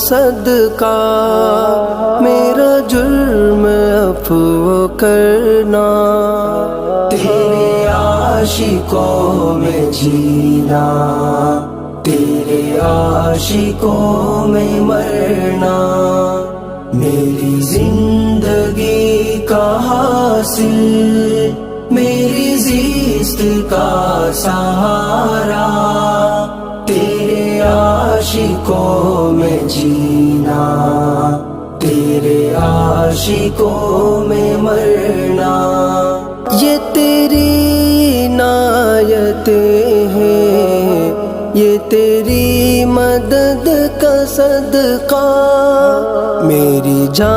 صدقہ، میرا جرم عفو کرنا، تیرے عاشقوں میں جینا، تیرے عاشقوں میں مرنا، میری زندگی کا حاصل، میری زیست کا سہارا، تیرے عاشقوں میں جینا، تیرے عاشقوں میں مرنا، یہ تیری عنایتیں ہیں، یہ تیری مدد کا صدقہ، میری جان